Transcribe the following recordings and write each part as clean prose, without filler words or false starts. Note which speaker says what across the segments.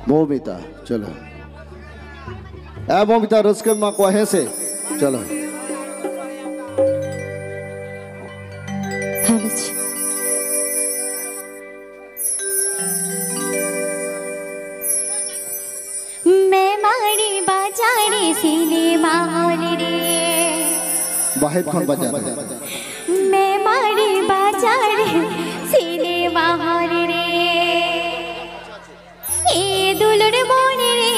Speaker 1: मोमिता चलो ए मोमिता रस्के मा को है से चलो
Speaker 2: मैं मारी बाजारे सिनेमा हॉल रे
Speaker 1: बाहर कौन बजा रहा है
Speaker 2: मैं मारी बाजारे सिनेमा हॉल रे ए दुलड़ मोने रे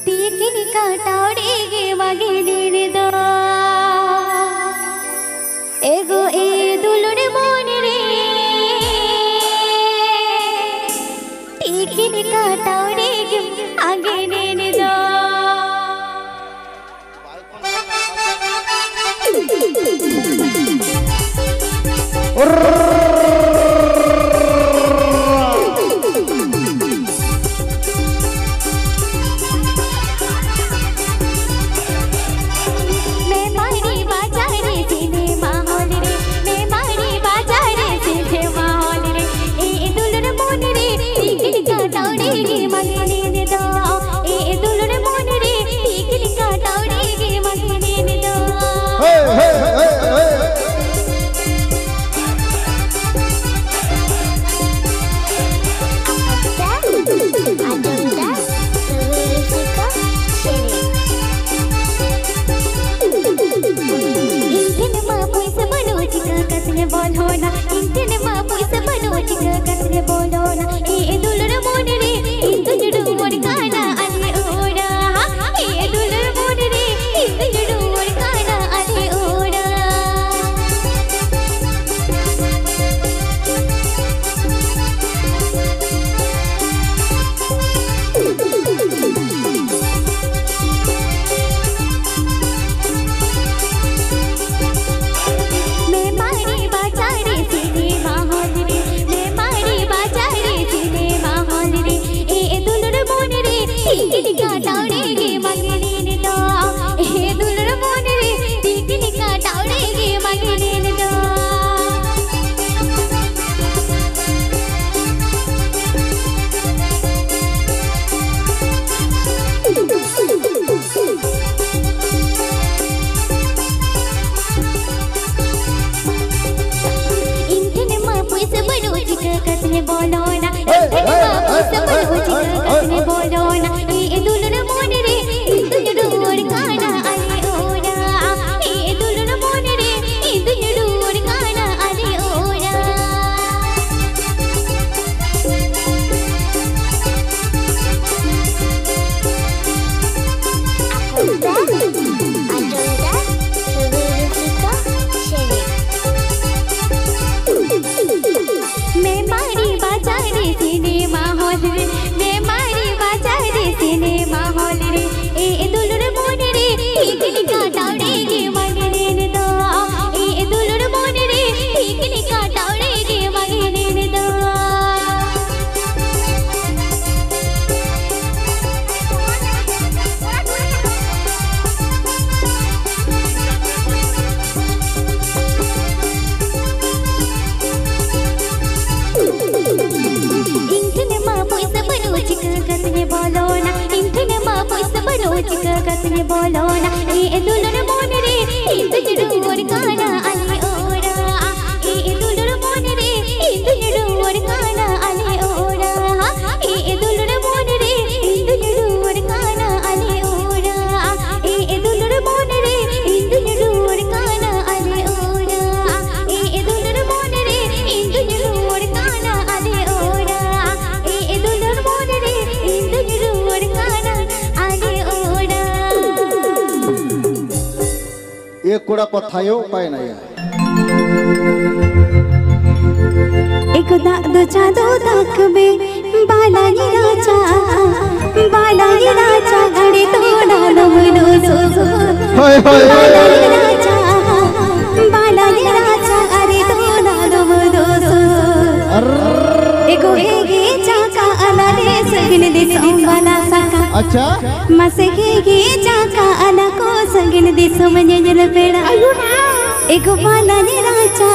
Speaker 2: तीकिन काटाड़े गे मगे देने दो एगो ए दुलड़ मोने रे तीकिन काटाड़े गे आगे देने दो
Speaker 1: कोड़ा कथायो पाए ना यार
Speaker 2: एक दादो चादो तक में बालानी राजा अरे तो डालो मनो सो
Speaker 1: हाय
Speaker 2: बालानी राजा अरे तो डालो मनो सो एको हेगे चाका अलाले सगिन दिसो वाला साका
Speaker 1: अच्छा
Speaker 2: मसेगे चाका अला को सगिन दिसो मंजल पेड़ा एको बालानी राजा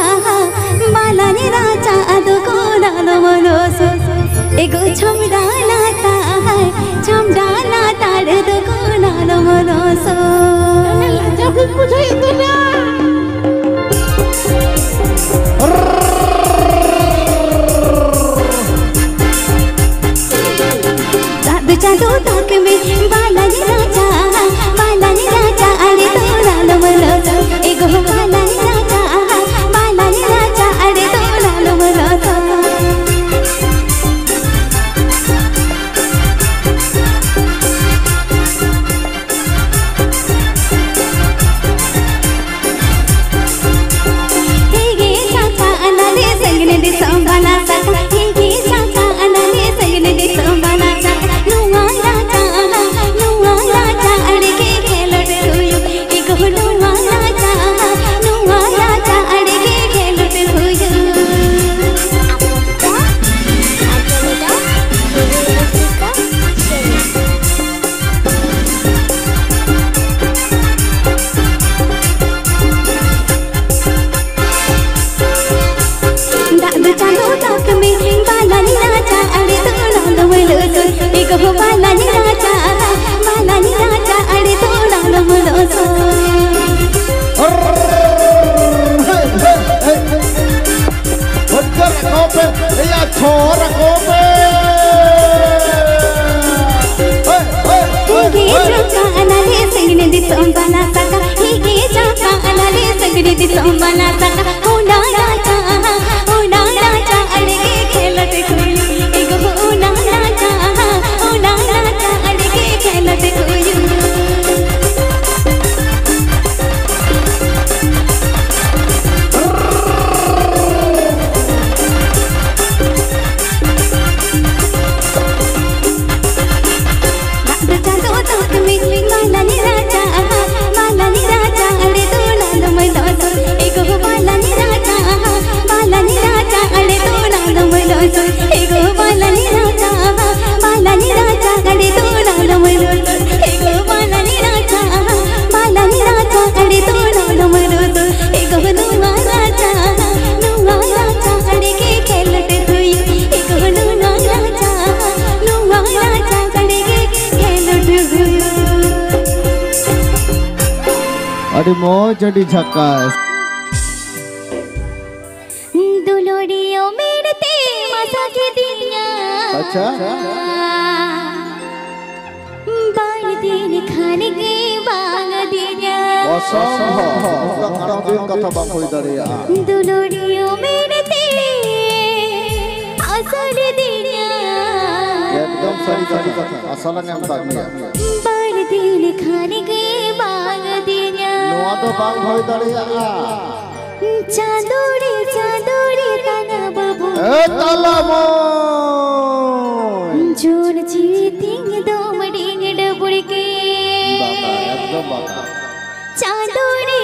Speaker 2: अदो को डालो मनो सो बालानी राजा अरे तोरा लमलो एगो बालानी राजा अरे तोरा लमलो संभाला सका हे साका अनाले सगने दे संभाला सका नुआ राजा अड़के खेलट हुयो एगो नुआ राजा अड़के खेलट हुयो बालानी राजा अरे तोरा लमलो एगो बालानी राजा अरे तोरा लमलो अनाले सगने दे संभाला सका हे जाका अनाले सगने दे संभाला सका ओना राजा अड़के खेलत हुयो एगो ओना राजा अड़के खेलत हुयो बालानी राजा अरे तोरा लमलो एगो बालानी राजा अरे तोरा लमलो एगो बालानी राजा अरे तोरा लमलो एगो बालानी राजा अरे तोरा लमलो एगो नुआ राजा अड़के खेलत हुयो एगो नुआ राजा अड़के खेलत हुयो
Speaker 1: अरे मौज अड़ी झकास
Speaker 2: दुलोड़ियों मेरते मसा के दिया
Speaker 1: अच्छा
Speaker 2: बाल दिन खाने के बाग दिया
Speaker 1: कथा बापोई दरिया
Speaker 2: दुलोड़ियों मेरते असर दिया
Speaker 1: एकदम सही कथा असल में हम ताकिया
Speaker 2: बाल दिन खाने के बाग दिया
Speaker 1: नोआ तो बाग होई दरिया
Speaker 2: चांदोड़ी ताना बाबू
Speaker 1: तलमो
Speaker 2: जोन जीतिंग दोमडिंग डबुड़के
Speaker 1: एकदम बात
Speaker 2: चांदोड़ी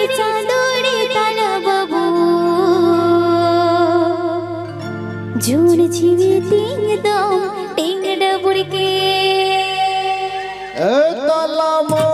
Speaker 2: ताना बाबू जोन जीतिंग दोमडिंग डबुड़के
Speaker 1: तलमो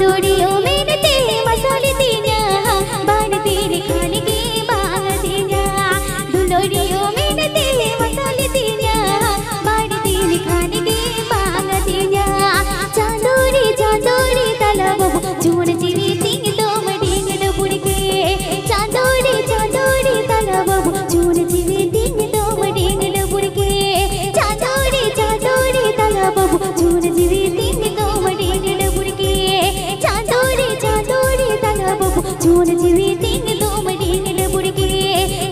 Speaker 2: चांदोड़ी ओ मेरे तेरे मसाले दिया बान तेरे खाने के बाग दिया दुलोड़ी ओ मेरे तेरे मसाले दिया बान तेरे खाने के बाग दिया चांदोड़ी चांदोड़ी तलब चूड़ जीवी तिंग तो मडिंग डबुड़ के चांदोड़ी चांदोड़ी तलब चूड़ जीवी तिंग तो मडिंग डबुड़ के चांदोड़ी चांदोड़ी तलब चूड़ जीवी तिंग तो मडिंग डबुड़ के चांदोड़ी चांदोड़ी तलब चूड़ जीवी तिंग तो मडिंग डबुड़ के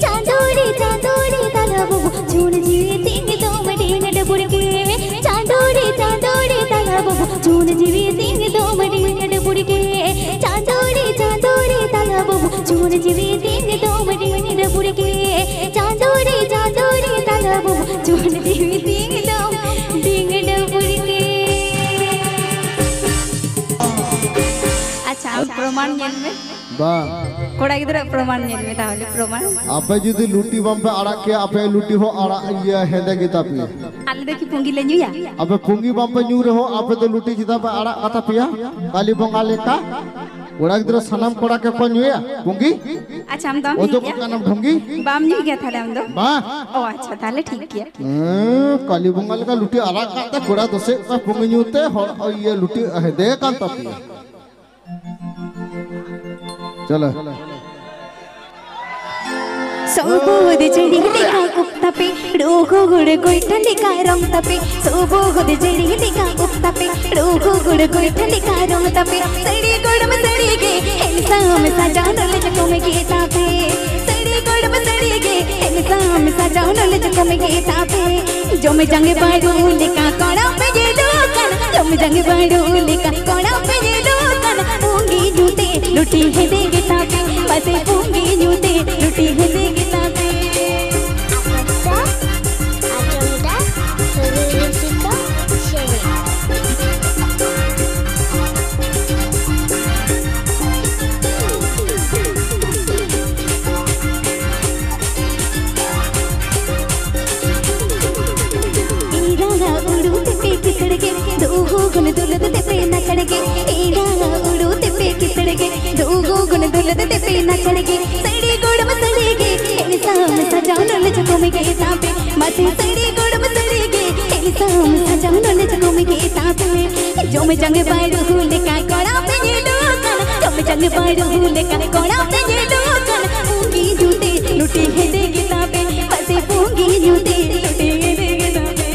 Speaker 2: चांदोड़ी चांदोड़ी तलब चूड़ जीवी तिंग तो मडिंग डबुड़ के चांदोड़ी चांदोड़ी तलब चूड़ जीवी तिंग तो मडिंग डबुड़ के चांदोड़ी चांदोड़ी तलब चूड़ जीवी तिंग तो मडिंग डबुड़ के चांदोड़ी चांदोड़ी तलब चूड़ जीवी तिंग तो डिंग डबुड़ के अच्छा प्रमाण नेल में
Speaker 1: बा
Speaker 2: कोड़ा गिदरा प्रमाण नेल में ताहले प्रमाण
Speaker 1: आपे जुदी लुटी बम पे आड़ा के आपे लुटी हो आड़ा ये हेदे गीता पे
Speaker 2: आले देखी पुंगी ले न्यूया
Speaker 1: आपे पुंगी बम पे न्यू रहो आपे तो लुटी जिता पे आड़ा कथा पिया काली बंगा लेका कोड़ा गिदरा सनम कोड़ा के को न्यूया पुंगी
Speaker 2: अच्छा हम तो
Speaker 1: ओ तो का नाम ढंगी
Speaker 2: बाम न्यू गया थाले हम तो
Speaker 1: बा
Speaker 2: ओ अच्छा ताले ठीक किया
Speaker 1: काली बंगा लेका लुटी आड़ा काता कोड़ा दोसे का पुंगी न्यूते हो ये लुटी हेदे कांता पिया चलो
Speaker 2: सोबोद जड़ी लिखा उक्ता पे रोगो गुड़ गोइठा लिखा रंग तपे सोबोद जड़ी लिखा उक्ता पे रोगो गुड़ गोइठा लिखा रंग तपे सड़ी गोड़ में सड़ी के इंसान में सजाना ले चको में गीता पे सड़ी गोड़ में सड़ी के इंसान में सजाना ले चको में गीता पे जो में जंग बाड़ू लिखा कोड़ा पे ये लोकन जो में जंग बाड़ू लिखा कोड़ा पे ये लोकन पूंगी जूते लुटी है दे गीता पे बसे पूंगी जूते लुटी है दे गीता पे गुन दुलद ते पे न कड़गे एड़ा उड़ू ते पे किसड़गे दो गुन दुलद ते पे न कड़गे सड़ी गोड़ में सड़ेगे इंसान सजाना ले चको में गीता पे मते सड़ी गोड़ में सड़ेगे इंसान सजाना ले चको में गीता पे जो में जंग बाड़ू लेका कोड़ा पे ये लोकन जो में जंग बाड़ू लेका कोड़ा पे ये लोकन पूंगी जूते लुटी है दे गीता पे मते पूंगी जूते लुटी है दे गीता पे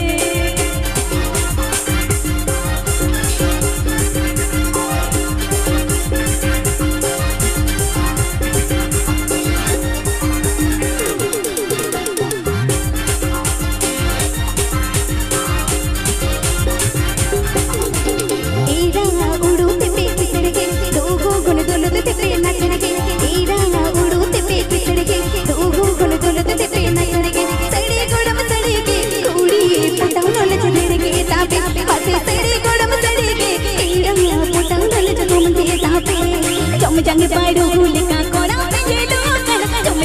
Speaker 2: जंग बाड़ू लिखा कोड़ा पे ये लोकन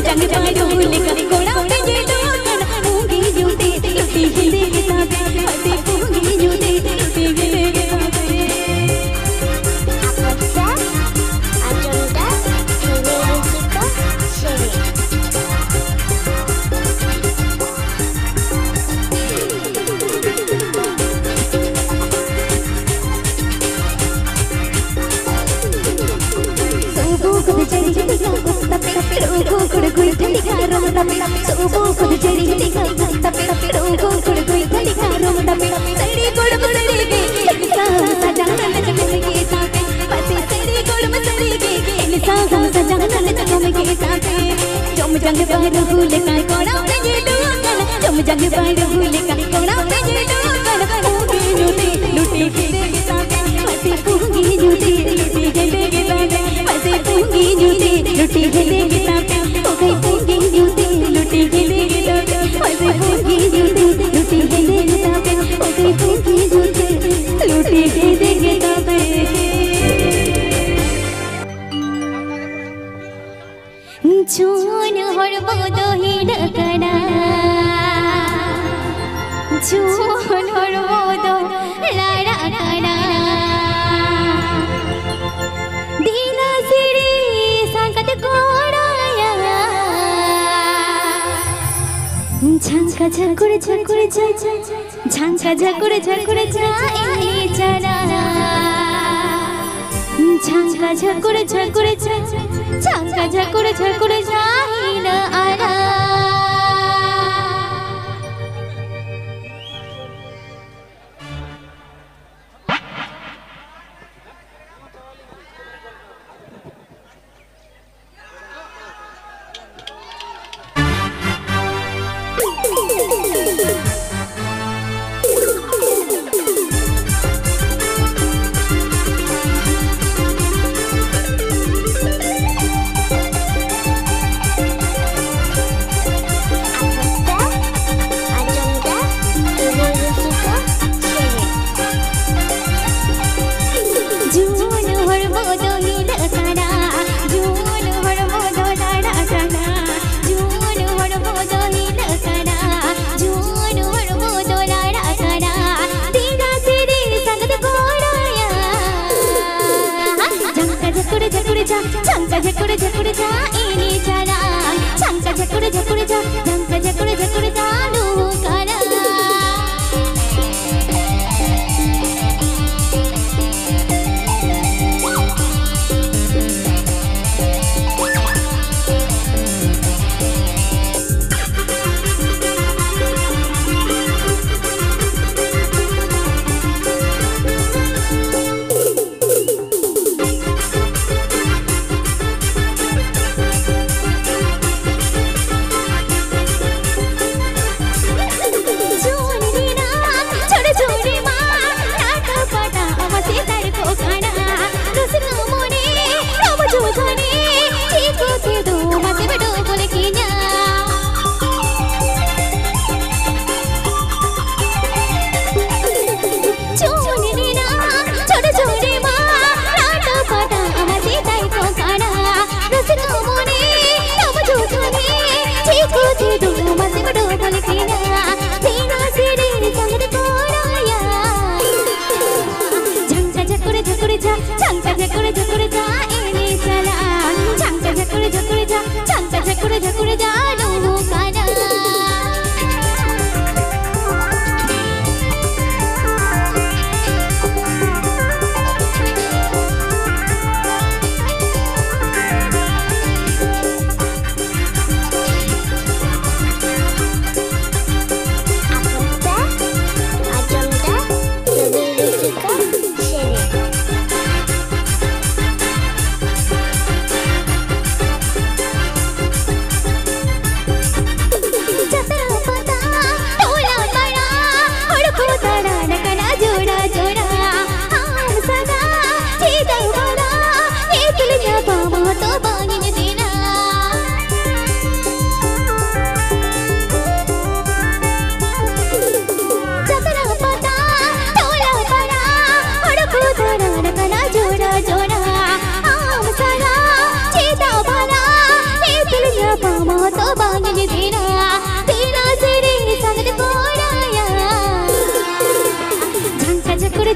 Speaker 2: जंग बाड़ू लिखा कोड़ा पे ये लोकन पूंगी जूते लुटी हिंदे गीता पे मते पूंगी जूते लुटी हिंदे गीता पे अच्छा अजंता हिंदे रोगो गुड़ गुड़ लिखा रंग तपे सोबो गुड़ जड़ी लिखा तपे रोगो गुड़ गुड़ लिखा रंग तपे सड़ी गुड़ में सड़ेगे इंसान सजाना ले चको में गीता पे पते सड़ी गुड़ में सड़ेगे इंसान सजाना ले चको में गीता पे जो में जंग बाड़ू लेका कोड़ा पे ये लोकन जो में जंग बाड़ू लेका कोड़ा पे ये लोकन पूंगी जूते लुटी के दे गीता पे पते पूंगी जूते लुटी के दे गीता पे पते पूंगी जूते लुटी के दे गीता पे ओ गई पूंगी जूते लुटी के दे गीता पे पते पूंगी जूते लुटी के दे गीता पे ओ गई पूंगी जूते लुटी के दे गीता पे झून हड़बो दोही ढकना झून हड़बो दो लाड़ा ঝাকুরে ঝাকুরে ঝাঙ্কা ঝাকুরে ঝাকুরে যাই যারা ঝাঙ্কা ঝাকুরে ঝাকুরে ঝাঙ্কা ঝাকুরে ঝাকুরে যাই না আরা ঝাঙ্কা ঝাকুরে ঝাকুরে যা এনে যারা ঝাঙ্কা ঝাকুরে ঝাকুরে যা ঝাঙ্কা ঝাকুরে ঝাকুরে যা লোকারা ঝাঙ্কা ঝাকুরে ঝাকুরে যা এনে চলা ঝাঙ্কা ঝাকুরে ঝাকুরে যা ঝাঙ্কা ঝাকুরে ঝাকুরে যা লোকারা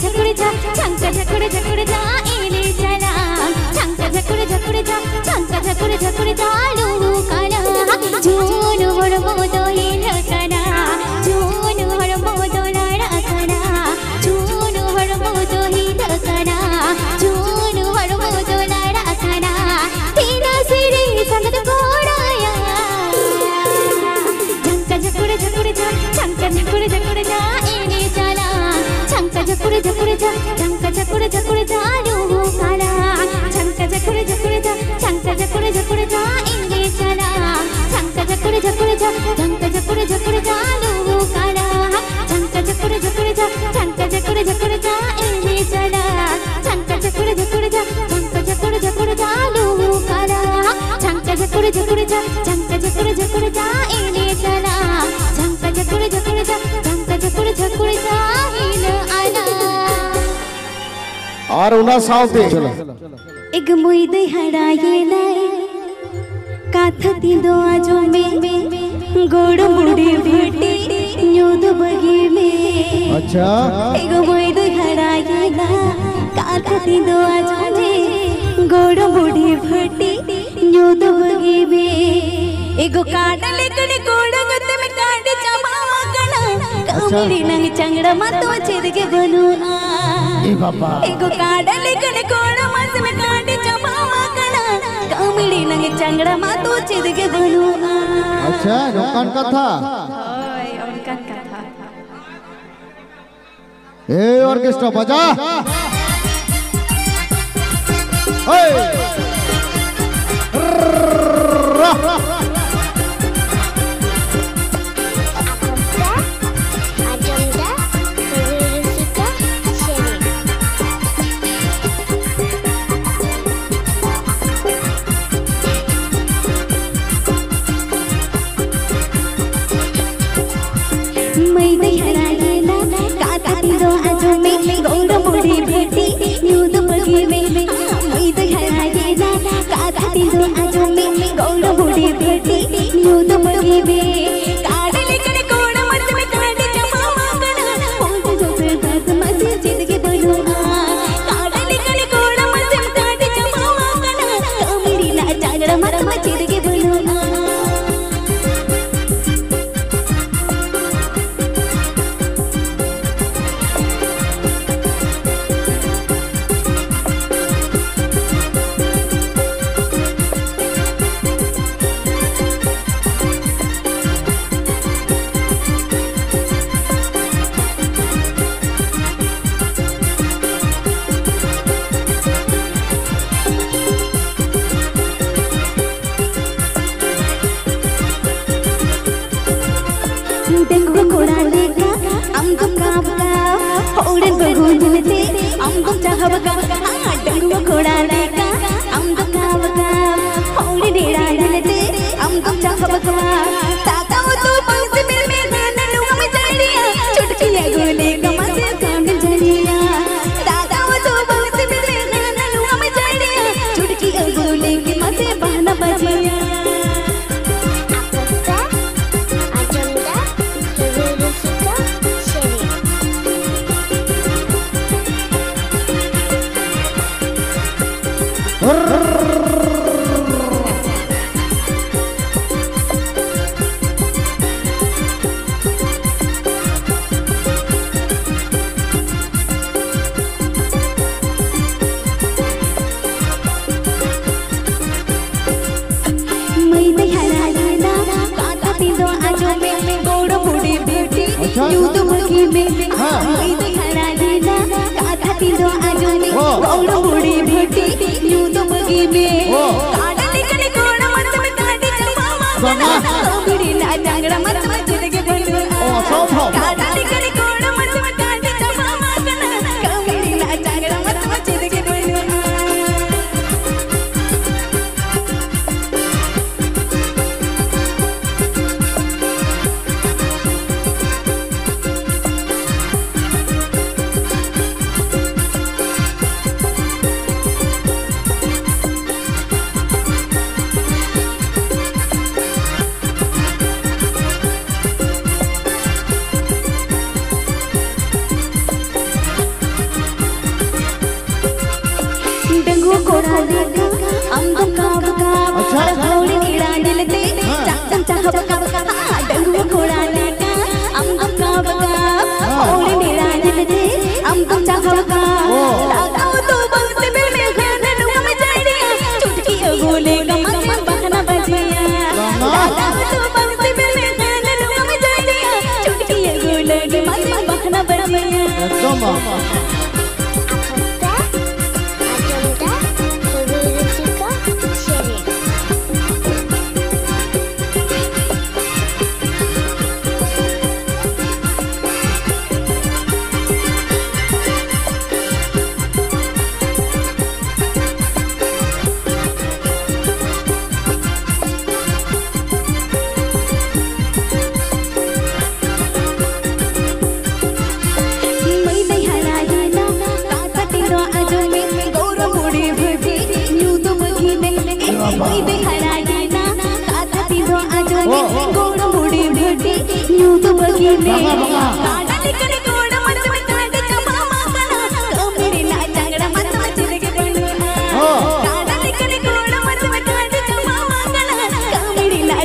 Speaker 2: ঝাকুরে যা ঝাঙ্কা ঝাকুরে ঝাকুরে যা এনে চলা ঝাঙ্কা ঝাকুরে ঝাকুরে যা ঝাঙ্কা ঝাকুরে ঝাকুরে যা লোকারা জোন হর মোদয়ে লকারা জোন হর মোদলারা কারা জোন হর মোদয়ে লকারা জোন হর মোদলারা কারা তেরা সিরে সংগত কোড়ায়া ঝাঙ্কা ঝাকুরে ঝাকুরে যা ঝাঙ্কা ঝাকুরে ঝাকুরে যা এনে চলা ঝাঙ্কা ঝাকুরে ঝাকুরে যা ঝাঙ্কা ঝাকুরে ঝাকুরে যা লোকারা ঝাঙ্কা ঝাকুরে ঝাকুরে যা ঝাঙ্কা ঝাকুরে ঝাকুরে যা এনে চলা ঝাঙ্কা ঝাকুরে ঝাকুরে যা ঝাঙ্কা ঝাকুরে ঝাকুরে যা লোকারা ঝাঙ্কা ঝাকুরে ঝাকুরে যা ঝাঙ্কা ঝাকুরে ঝাকুরে যা এনে চলা ঝাঙ্কা ঝাকুরে ঝাকুরে যা ঝাঙ্কা ঝাকুরে ঝাকুরে যা লোকারা ঝাঙ্কা ঝাকুরে ঝাকুরে যা ঝাঙ্কা ঝাকুরে ঝাকুরে যা এনে চলা ঝাঙ্কা ঝাকুরে ঝাকুরে যা ঝাঙ্কা ঝাকুরে ঝাকুরে যা
Speaker 1: और उना साउते
Speaker 2: एक मुई दे हराए लाए काथती दो आजो में गोड़ मुड़ी भेटी न्यूद बगी में
Speaker 1: अच्छा
Speaker 2: एक मुई दे हराए ला काथती दो आजो में गोड़ मुड़ी भेटी न्यूद बगी में एक काट लेकर गोड़ गते में काट चबावा कामिड़ी नंग चंगड़ा मातो चिदगे बनुआ
Speaker 1: ए बाबा
Speaker 2: एगो काडले कने कोड़ा मस में काटे चबावा कना कामिड़ी नंग चंगड़ा मातो चिदगे बनुआ
Speaker 1: अच्छा रोकन कथा
Speaker 2: ओए उनका कथा
Speaker 1: ए ऑर्केस्ट्रा बजा ओए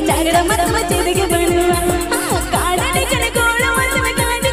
Speaker 2: जागड़ा मत मचे दे बनवा काड़ा निकले कोड़ा मत में काटे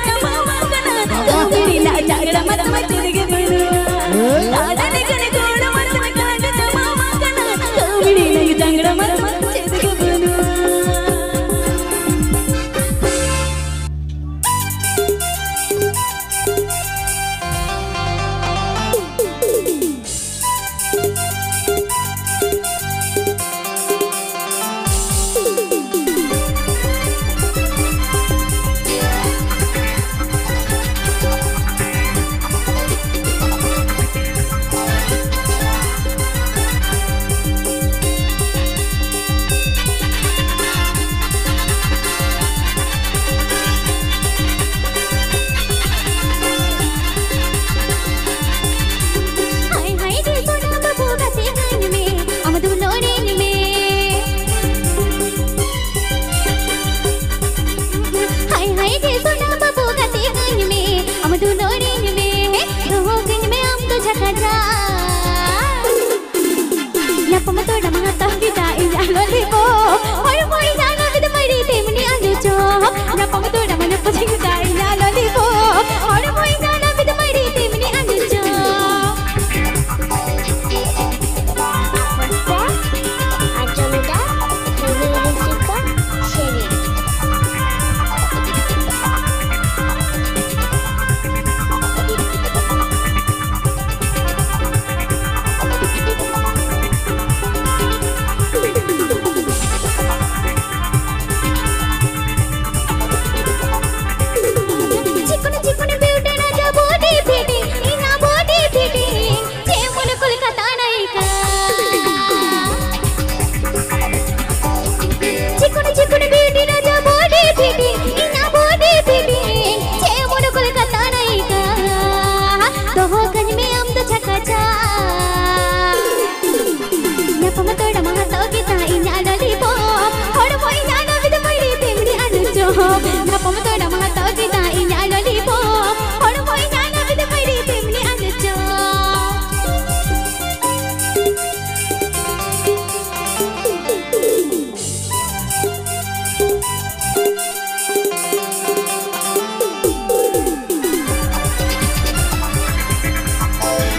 Speaker 2: kaca. Napa matoda mahatau kita inya lollipop. Hor mo inya na vida mari temni anu job. Napa matoda mahatau kita inya lollipop. Hor mo inya na vida mari temni anu job.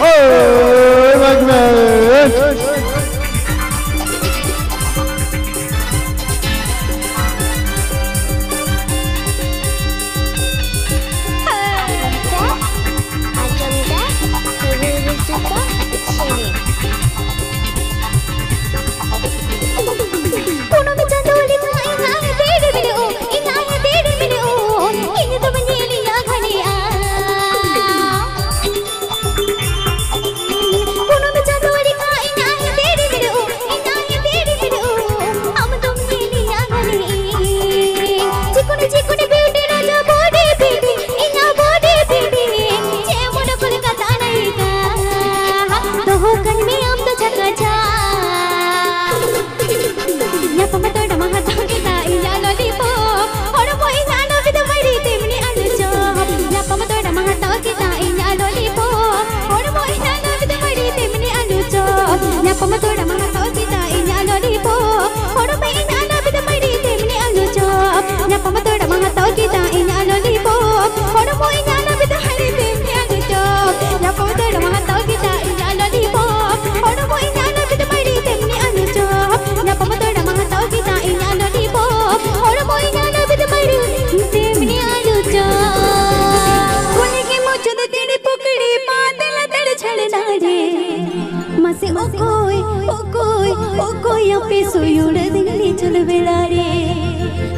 Speaker 1: Oh, Magnet!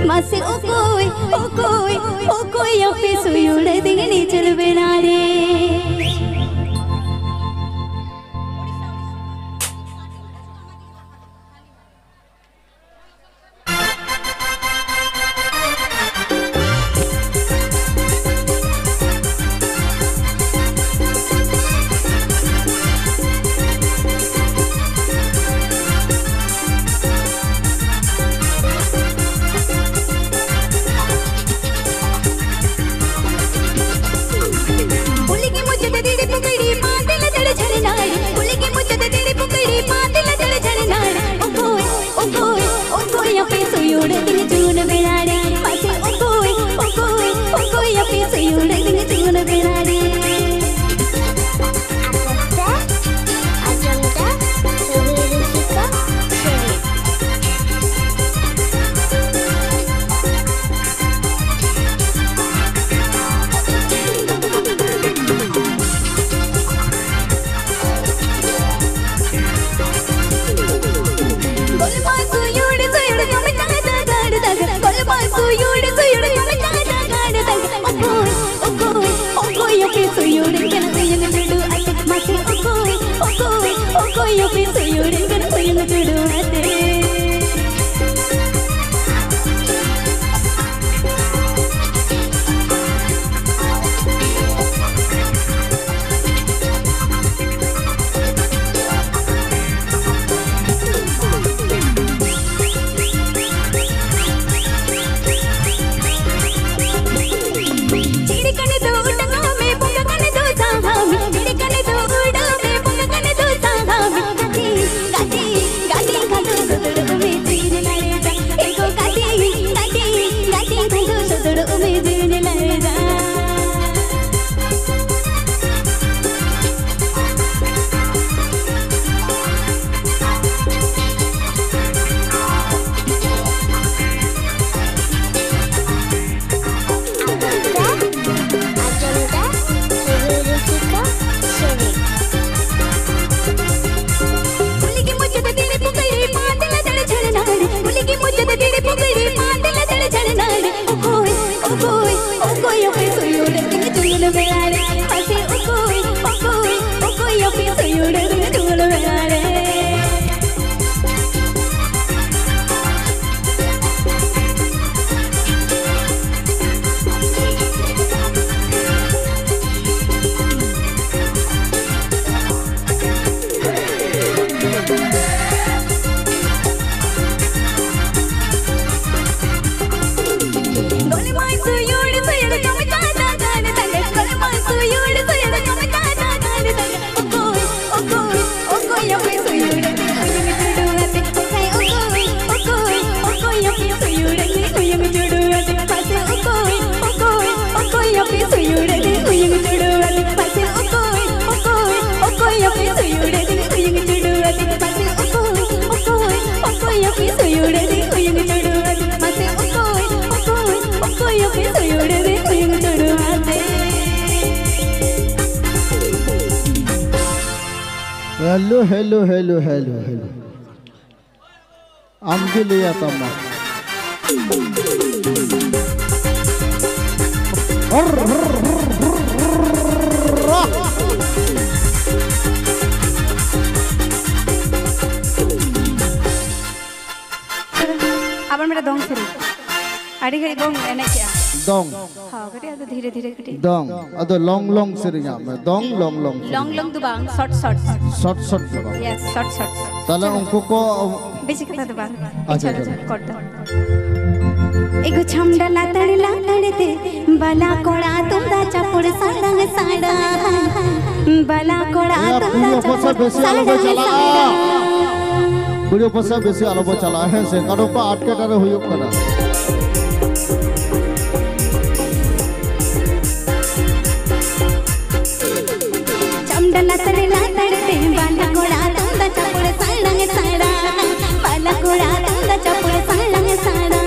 Speaker 1: Masih okoi, yang pesu yule dengan ni celbenare. Hello hello hello hello hello आमके ले आता मैं
Speaker 2: अब मेरा दोंग से अड़ी घड़ी दोंग है ना क्या
Speaker 1: दोंग
Speaker 2: हाँ करिए तो धीरे धीरे करिए
Speaker 1: दोंग अदो लॉन्ग लॉन्ग से रिंगा मैं दोंग लॉन्ग लॉन्ग
Speaker 2: लॉन्ग लॉन्ग दुबांग शॉर्ट शॉर्ट
Speaker 1: शॉर्ट शॉर्ट दुबांग
Speaker 2: यस शॉर्ट शॉर्ट
Speaker 1: ताले उनको को
Speaker 2: बेसिक कथा दुबांग
Speaker 1: अच्छा
Speaker 2: कर दो एगो छमडा लातड़ते बला कोड़ा तुमदा चपुड़ साडंग साडा बला कोड़ा तुमदा चपुड़ साडंग साडा
Speaker 1: वीडियो पर से बेसी आलो चला है से करो पा आटके करे हुयो करा
Speaker 2: छमडा लातड़ते बला कोड़ा तुमदा चपुड़ साडंग साडा बला कोड़ा तुमदा चपुड़ साडंग साडा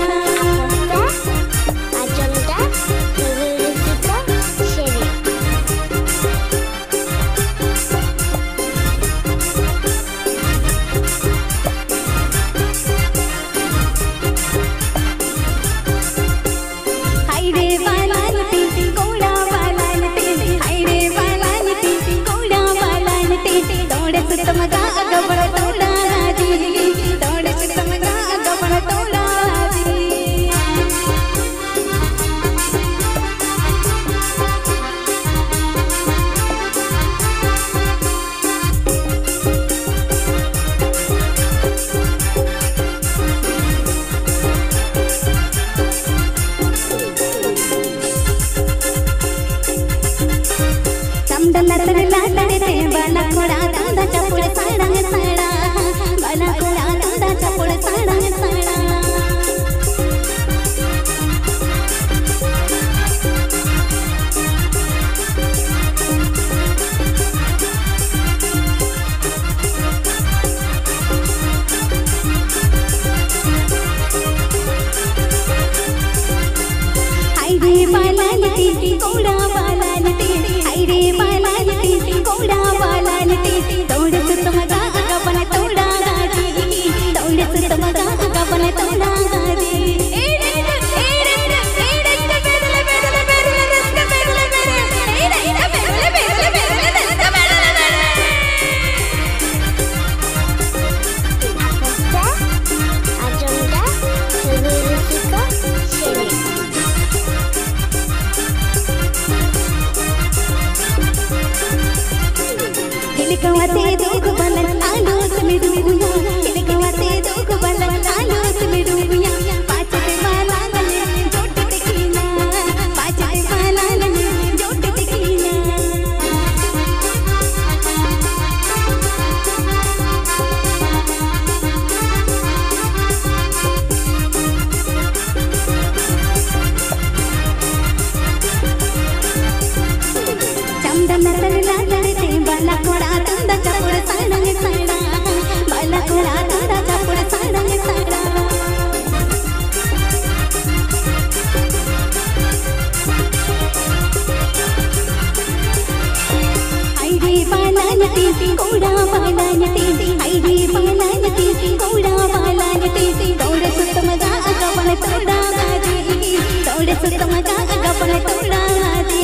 Speaker 2: बला कोड़ा तुमदा चपुड़ साडंग साडा बला कोड़ा तुमदा चपुड़ साडंग साडा हाय रे बालालती कोड़ा बालालती हाय रे बालालती कोड़ा बालालती दौड़ से तुमगा गबन तोड़ा गादी दौड़ से तुमगा गबन तोड़ा गादी हिलकवाते दुख बलन आलोस में डूबुया हिलकवाते दुख बलन आलोस में डूबुया पाचते वाला गले जोट टिकीना पाचते वाला गले जोट टिकीना चमड़ा नतन लातड़ते बला कोड़ा तुमदा चपुड़ साडंग साडा बला कोड़ा तुमदा चपुड़ साडंग साडा हाय रे बालालती कोड़ा बालालती हाय रे बालालती कोड़ा बालालती दौड़ से तुमगा गबन तोड़ा गादी दौड़ से तुमगा गबन तोड़ा गादी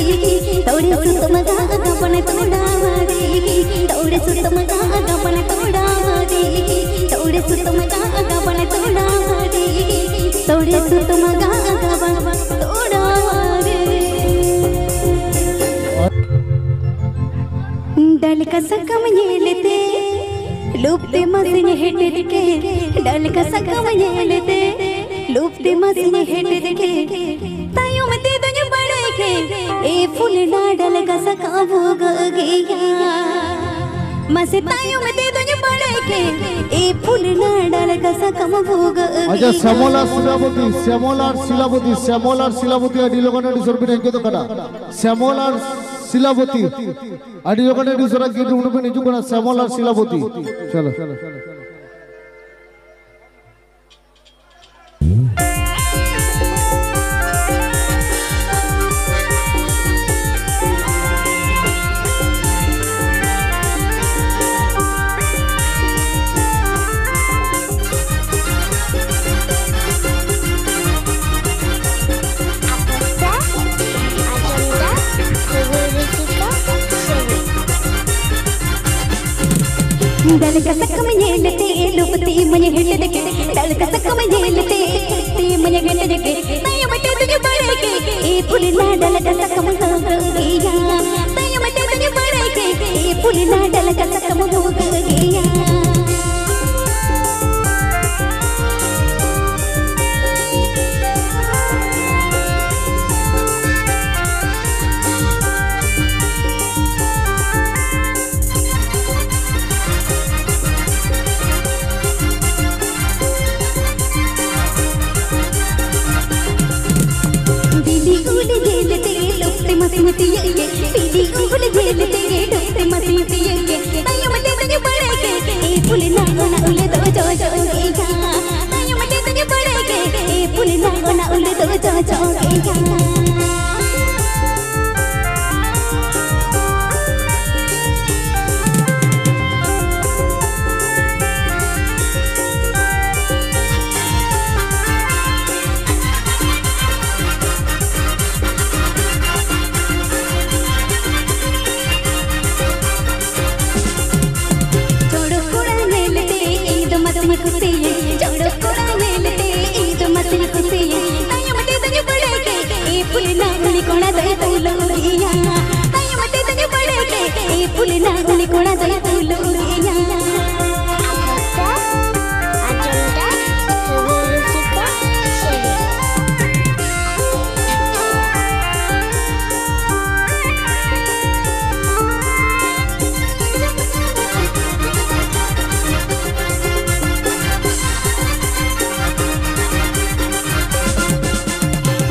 Speaker 2: दौड़ से तुमगा गबन तोड़ा गादी दौड़ से तुमगा गबन तोड़ा गादी दौड़ से तुमगा गबन तोड़ा गादी दौड़ से तुमगा गबन तोड़ा गादी डल का सकम ये लेते लुप्ते मसीने हेट दिखे डल का सकम ये लेते लुप्ते मसीने हेट दिखे तायों में दे दो बड़े के ए फूल ना डल का सकम भोग गया मसे तायों में दे दो बड़े के ए फूल ना डल का सकम भोग
Speaker 1: अच्छा श्यामलार शिलावती अडी लोगने डिसोर भी नहीं तो करा श्यामलार शिलावती अडी लोगने डिसोरा की उन पे निजु करा श्यामलार शिलावती चलो
Speaker 2: दल का सक में झेलते लुपती मुझे हिट देके दल का सक में झेलते मुझे हिट देके नहीं मटे तुझे बड़े के ए फुलना दल का सक में हो गया नहीं मटे तुझे बड़े के ए फुलना दल का सक में हो गया मसीमती ये पीली उगल झेलते ये डोते मसीमती ये तायो मटे तुझे बड़े के ए फुलना गोना उले दो जो जो गया तायो मटे तुझे बड़े के ए फुलना गोना उले दो जो जो गया खुशी है जोड़ो कोड़ा मेलते ईद मस्ती खुशी है तायो मटे तुझे बड़े के ए फुलना उली कोड़ा दे फूलो गया तायो मटे तुझे बड़े के ए फुलना उली कोड़ा दे फूलो गया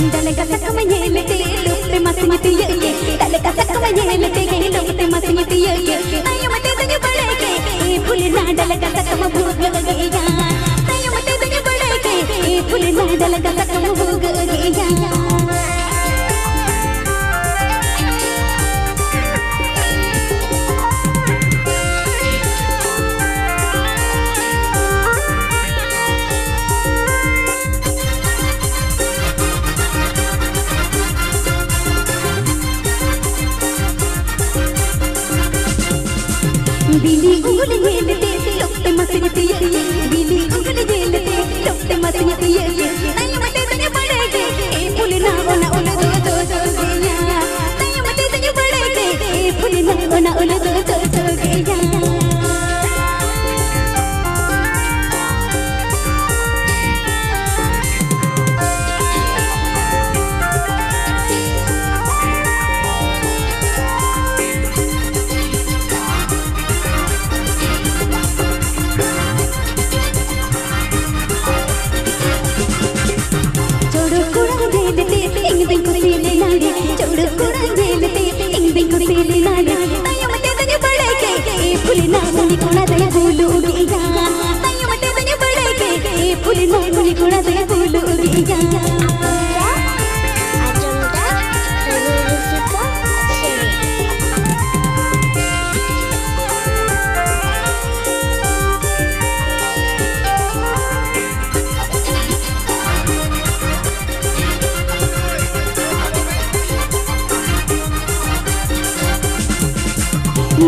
Speaker 2: झेलते लुपते मसीमती ये दल का सक में झेलते लुपते मसीमती ये तायो मटे तुझे बड़े के ए फुलना दल का सक में हो गया तायो मटे तुझे बड़े के ए फुलना दल का सक में हो गया बिली उगल झेलते लुपते मसीमती ये बिली उगल झेलते लुपते मसीमती ये तायो मटे तुझे बड़े के ए फुलना गोना उले दो जो जो गया तायो मटे तुझे बड़े के ए फुलना गोना उले दो जो जो गया जोड़ो कोड़ा झेलते इंग खुशी ले नारे तायो मटे तुझे बड़े के ए फुलना उली कोड़ा दे फूलो गया तायो मटे तुझे बड़े के ए फुलना उली कोड़ा दे फूलो गया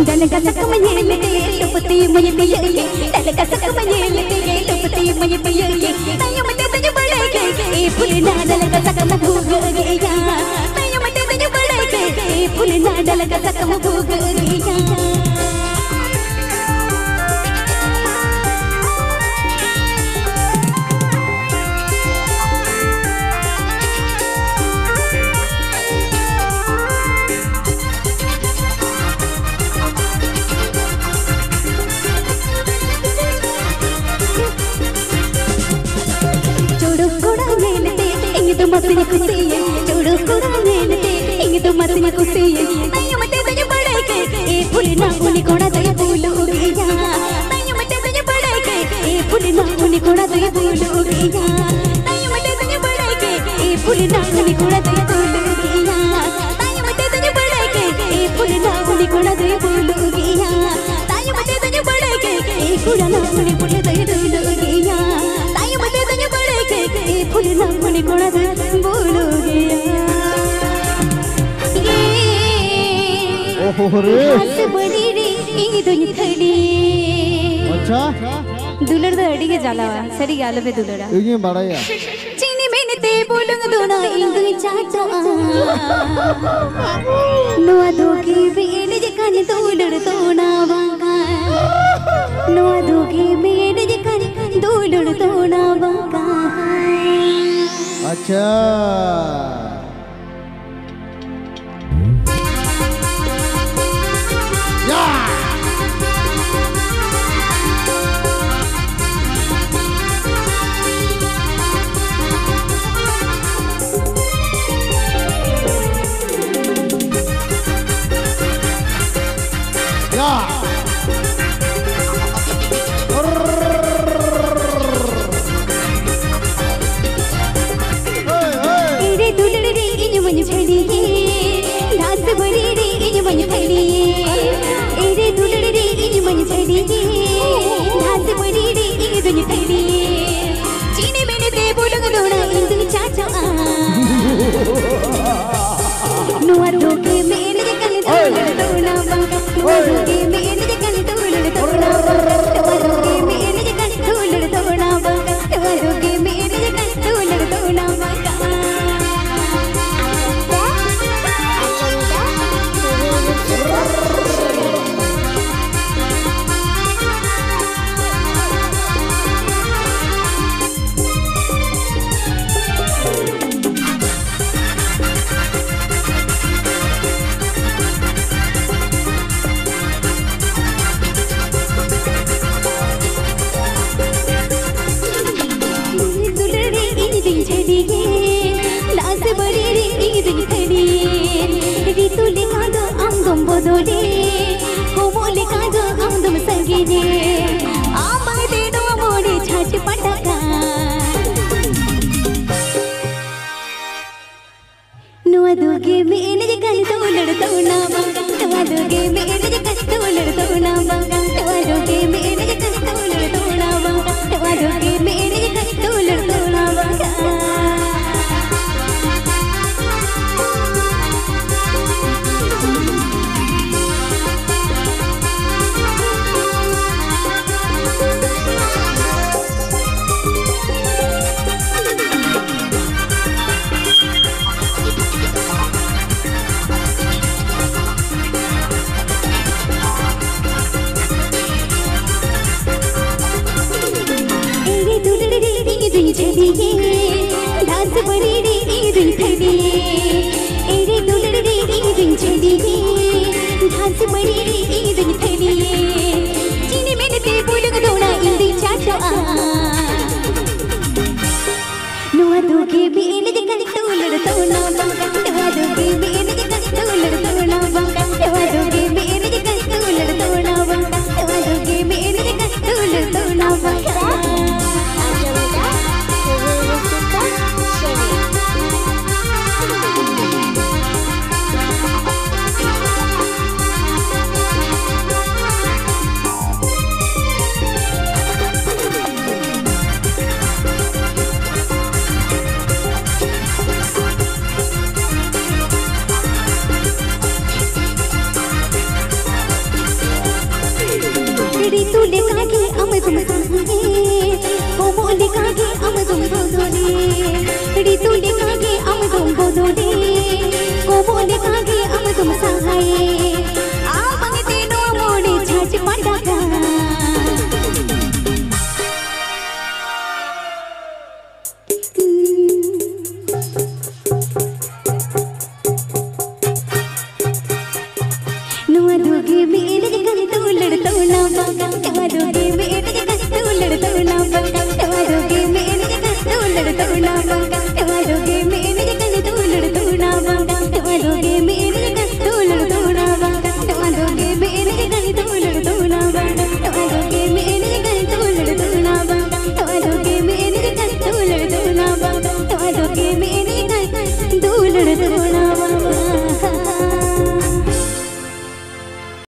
Speaker 2: दल का सक में झेलते लुपती मुझे पिए दल का सक में झेलते लुपती मुझे पिए तायो मटे तुझे बड़े के ए फुलना दल का सक में हो गया तायो मटे तुझे बड़े के ए फुलना दल का सक में हो गया मसीम खुशी है जोड़ो कोड़ा झेलते इंग मसीम खुशी है तायो मटे तुझे बड़े के ए फुलना उली कोड़ा दे फूलो गया तायो मटे तुझे बड़े के ए फुलना उली कोड़ा दे फूलो गया तायो मटे तुझे बड़े के ए फुलना उली कोड़ा दे फूलो गया तायो मटे तुझे बड़े के ए फुलना उली कोड़ा दे फूलो गया तायो मटे तुझे बड़े के ए फुलना उली कोड़ा दे फूलो गया तायो मटे तुझे बड़े के ए फुलना उली कोड़ा दे बोलो गया ये
Speaker 1: ओहो रे
Speaker 2: हाथ बड़ी रे ई दुनिया थड़ी
Speaker 1: अच्छा
Speaker 2: दुलड़ तो अड़ी के जलावा सरी गाल पे दुलड़ा
Speaker 1: ये बड़ा यार
Speaker 2: चीनी मैंने ते बोलूं दोना इंगली चाटो नुआ दोगी बेड़ जकन दुलड़ तोना बांगा नुआ दोगी बेड़ जकन दुलड़ तोना बांगा
Speaker 1: अच्छा